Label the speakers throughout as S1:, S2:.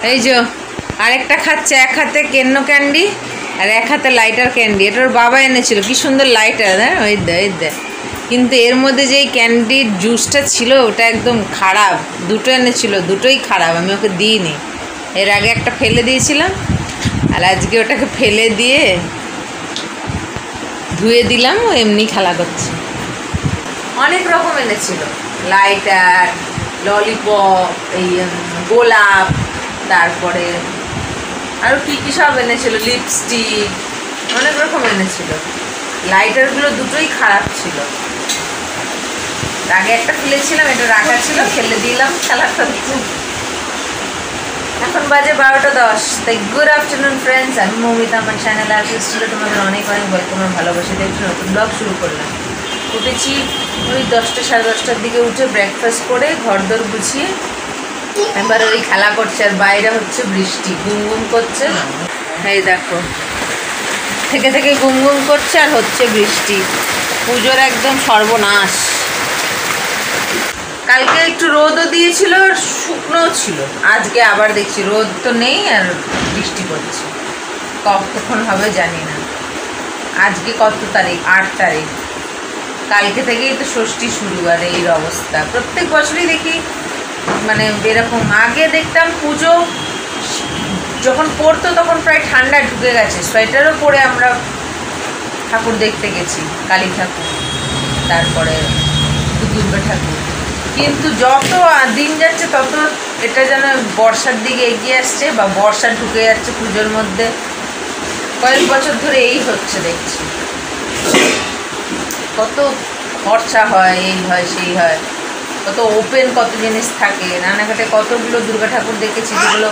S1: এই যে আরেকটা খাচ্ছে, এক হাতে কেন্ন ক্যান্ডি আর এক হাতে লাইটার ক্যান্ডি। এটা ওর বাবা এনেছিল, কি সুন্দর লাইটার, হ্যাঁ ওই দে। কিন্তু এর মধ্যে যেই ক্যান্ডির জুসটা ছিল ওটা একদম খারাপ। দুটো এনেছিল, দুটোই খারাপ, আমি ওকে দিইনি। এর আগে একটা ফেলে দিয়েছিলাম আর আজকে ওটাকে ফেলে দিয়ে ধুয়ে দিলাম, ও এমনি খেলা করছে। অনেক রকম এনেছিল, লাইটার, ললিপপ, এই গোলাপ, তারপরে আরও কী কী সব এনেছিল, লিপস্টিক, অনেক রকম এনেছিল। লাইটারগুলো দুটোই খারাপ ছিল। আগে একটা ফেলেছিলাম, এটা রাখা ছিল, ফেলে দিলাম, খেলা করছে। এখন বাজে 12:10। তাই গুড আফটারনুন ফ্রেন্ডস, আমি মৌমিতা, আমার চ্যানেলে আসছিল তোমাদের অনেক অনেক ওয়েলকাম, ভালোবাসা দিয়ে একটু নতুন ব্লগ শুরু করলাম। উঠেছি ওই 10টা সাড়ে 10টার দিকে, উঠে ব্রেকফাস্ট করে ঘরদোর গুছিয়ে এবার ওই খেলা করছে। আর বাইরে হচ্ছে বৃষ্টি, গুম গুম করছে। এই দেখো, থেকে থেকে গুম গুম করছে আর হচ্ছে বৃষ্টি। পুজোর একদম সর্বনাশ। কালকে একটু রোদও দিয়েছিল, শুকনো ছিল। আজকে আবার দেখছি রোদ তো নেই আর বৃষ্টি পড়ছে। কতক্ষণ হবে জানি না। আজকে কত তারিখ? 8 তারিখ। কালকে থেকেই তো ষষ্ঠী শুরু, আর এই অবস্থা। প্রত্যেক বছরই দেখি মানে এরকম। আগে দেখতাম পুজো যখন পড়তো তখন প্রায় ঠান্ডা ঢুকে গেছে, সোয়েটারও পরে আমরা ঠাকুর দেখতে গেছি, কালী ঠাকুর, তারপরে দুর্গা ঠাকুর। কিন্তু যত দিন যাচ্ছে তত এটা যেন বর্ষার দিকে এগিয়ে আসছে, বা বর্ষা ঢুকে যাচ্ছে পুজোর মধ্যে। কয়েক বছর ধরে এই হচ্ছে দেখছি। কত খরচা হয়, এই হয় সেই হয়, কত ওপেন কত জিনিস থাকে। রানাঘাটে কতগুলো দুর্গা ঠাকুর দেখেছি যেগুলো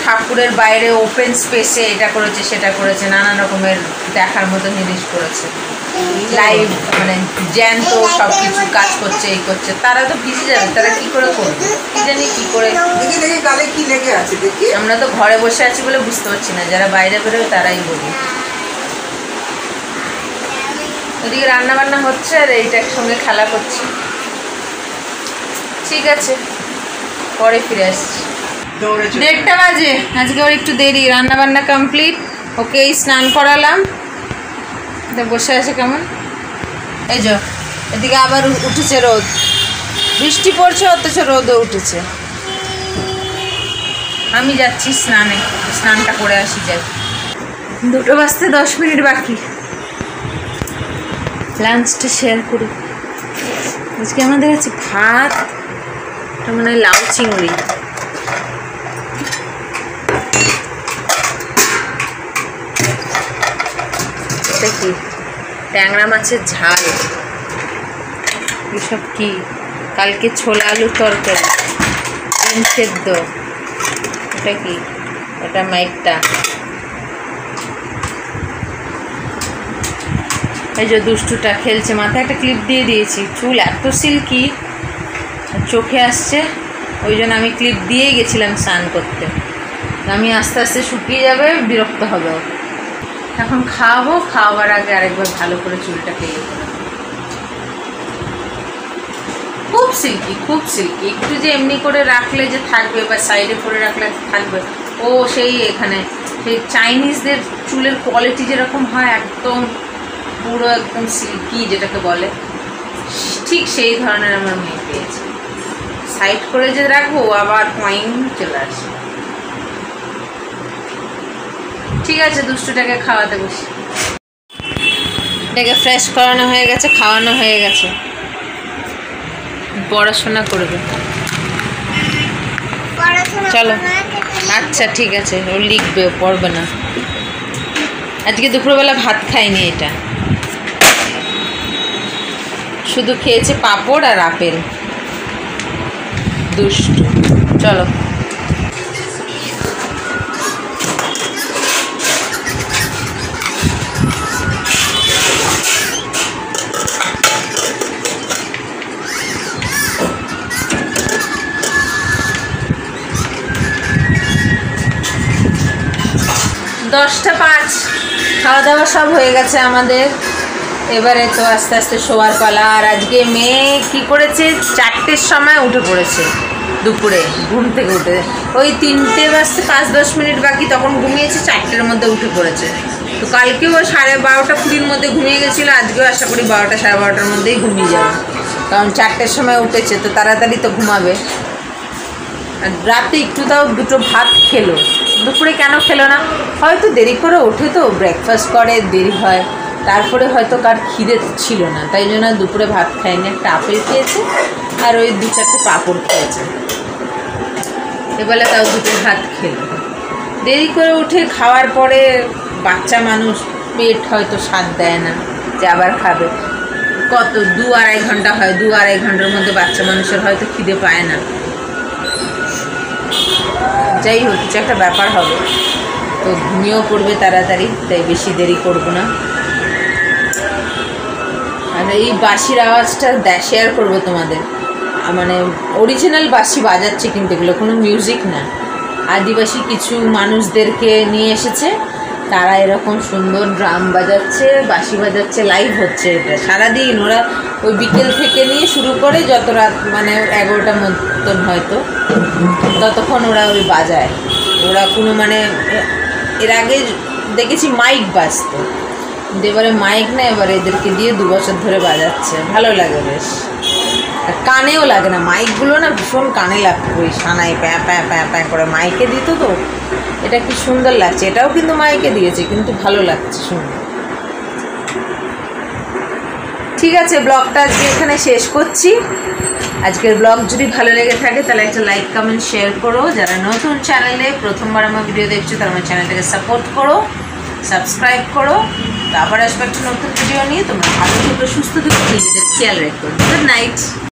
S1: ঠাকুরের বাইরে ওপেন স্পেসে এটা করেছে সেটা করেছে, নানান রকমের দেখার মতো জিনিস করেছে। লাইভ মানে জ্যান্ত সব কিছু কাজ করছে, এই করছে। তারা তো ভিজে যাবে, তারা কি করে করবে কি জানি, কি করে। আমরা তো ঘরে বসে আছি বলে বুঝতে পারছি না, যারা বাইরে বেরোবে তারাই বলি। ওদিকে রান্না বান্না হচ্ছে আর এইটা একসঙ্গে খেলা করছি। ঠিক আছে, পরে ফিরে আসছি। 1:30 বাজে। আজকে ওর একটু দেরি, রান্না বান্না কমপ্লিট। ওকে এই স্নান করালাম, বসে আছে কেমন। এই যে এদিকে আবার উঠেছে রোদ, বৃষ্টি পড়ছে অথচ রোদও উঠেছে। আমি যাচ্ছি স্নানে, স্নানটা করে আসি। যাই, 2টো বাজতে 10 মিনিট বাকি। লাঞ্চটা শেয়ার করি। আজকে আমাদের আছে ভাত, এটা মনে হয় লাউ চিংড়ি। এটা কি? ট্যাংরা মাছের ঝাল। এসব কি? কালকে ছোলা আলুর তরকারি, ডিম সেদ্ধ। এটা কি? এটা মাইকটা। এই যে দুষ্টুটা খেলছে, মাথায় একটা ক্লিপ দিয়ে দিয়েছি। চুল এত সিল্কি, চোখে আসছে, ওই জন্য আমি ক্লিপ দিয়েই গেছিলাম স্নান করতে। আমি আস্তে আস্তে শুকিয়ে যাবে, বিরক্ত হবে। এখন খাওয়াবো, খাওয়াবার আগে আরেকবার ভালো করে চুলটাকে ইয়ে করে। খুব সিল্কি, খুব সিল্কি। একটু যে এমনি করে রাখলে যে থাকবে, বা সাইডে করে রাখলে থাকবে, ও সেই এখানে সেই চাইনিজদের চুলের কোয়ালিটি যেরকম হয়, একদম পুরো একদম সিল্কি যেটাকে বলে, ঠিক সেই ধরনের আমার মেয়ে পেয়েছে। সাইড করে যে রাখবো আবার পয়েং চলে আসে। ঠিক আছে, দুষ্টুটাকে খাওয়াতে বসি। এটাকে ফ্রেশ করানো হয়ে গেছে, খাওয়ানো হয়ে গেছে। পড়াশোনা করবে, চলো। আচ্ছা ঠিক আছে, ও লিখবে, পড়বে না। আজকে দুপুরবেলা ভাত খায়নি, এটা শুধু খেয়েছে পাঁপড় আর আপেল। দুষ্টু। চলো, দশটা 5। খাওয়া দাওয়া সব হয়ে গেছে আমাদের। এবারে তো আস্তে আস্তে শোয়ার পালা। আর আজকে মেয়ে কী করেছে, 4টের সময় উঠে পড়েছে। দুপুরে ঘুম থেকে উঠে ওই 3টে বাজতে 5-10 মিনিট বাকি, তখন ঘুমিয়েছে, 4টের মধ্যে উঠে পড়েছে। তো কালকেও 12:30-20 মধ্যে ঘুমিয়ে গেছিলো, আজকেও আশা করি 12-12:30 মধ্যেই ঘুমিয়ে যাবে, কারণ 4টের সময় উঠেছে তো তাড়াতাড়ি তো ঘুমাবে। আর রাতে একটু তাও 2টো ভাত খেলো, দুপুরে কেন খেলো না, হয়তো দেরি করে ওঠে তো ব্রেকফাস্ট করে দেরি হয়, তারপরে হয়তো কার খিদে ছিল না, তাই জন্য দুপুরে ভাত খায়নি, একটা আপেল খেয়েছে আর ওই 2-4টে পাঁপড় খেয়েছে, এবেলা তাও 2টো ভাত খেলো। দেরি করে উঠে খাওয়ার পরে বাচ্চা মানুষ পেট হয়তো স্বাদ দেয় না যে আবার খাবে, কত 2-2.5 ঘন্টা হয়, 2-2.5 ঘন্টার মধ্যে বাচ্চা মানুষের হয়তো খিদে পায় না। যাই হোক, কিছু একটা ব্যাপার হবে, তো ঘুমিয়েও পড়বে তাড়াতাড়ি, তাই বেশি দেরি করব না। আর এই বাঁশির আওয়াজটা শেয়ার করবো তোমাদের, মানে অরিজিনাল বাঁশি বাজাচ্ছে কিন্তু এগুলো কোনো মিউজিক না, আদিবাসী কিছু মানুষদেরকে নিয়ে এসেছে, তারা এরকম সুন্দর ড্রাম বাজাচ্ছে, বাঁশি বাজাচ্ছে, লাইভ হচ্ছে এটা সারাদিন, ওরা ওই বিকেল থেকে নিয়ে শুরু করে যত রাত মানে 11টা মতন হয়তো, ততক্ষণ ওরা ওই বাজায়। ওরা কোনো মানে এর আগে দেখেছি মাইক বাজতো, এবারে মাইক না, এবারে এদেরকে দিয়ে 2 বছর ধরে বাজাচ্ছে, ভালো লাগে বেশ, আর কানেও লাগে না, মাইকগুলো না ভীষণ কানে লাগতো, ওই সানায় প্যাঁ প্যাঁ প্যাঁ প্যাঁ করে মাইকে দিত, তো এটা কি সুন্দর লাগছে, এটাও কিন্তু মাইকে দিয়েছে, কিন্তু ভালো লাগছে সুন্দর। ঠিক আছে, ব্লগটা আজকে এখানে শেষ করছি। আজকের ব্লগ যদি ভালো লেগে থাকে তাহলে একটা লাইক, কমেন্ট, শেয়ার করো। যারা নতুন চ্যানেলে প্রথমবার আমার ভিডিও দেখছো তারা আমার চ্যানেলটাকে সাপোর্ট করো, সাবস্ক্রাইব করো। তো আবার আসবে একটা নতুন ভিডিও নিয়ে, তোমরা ভালো থেকো, সুস্থ থেকো, নিজেদের খেয়াল রেখো। Good night.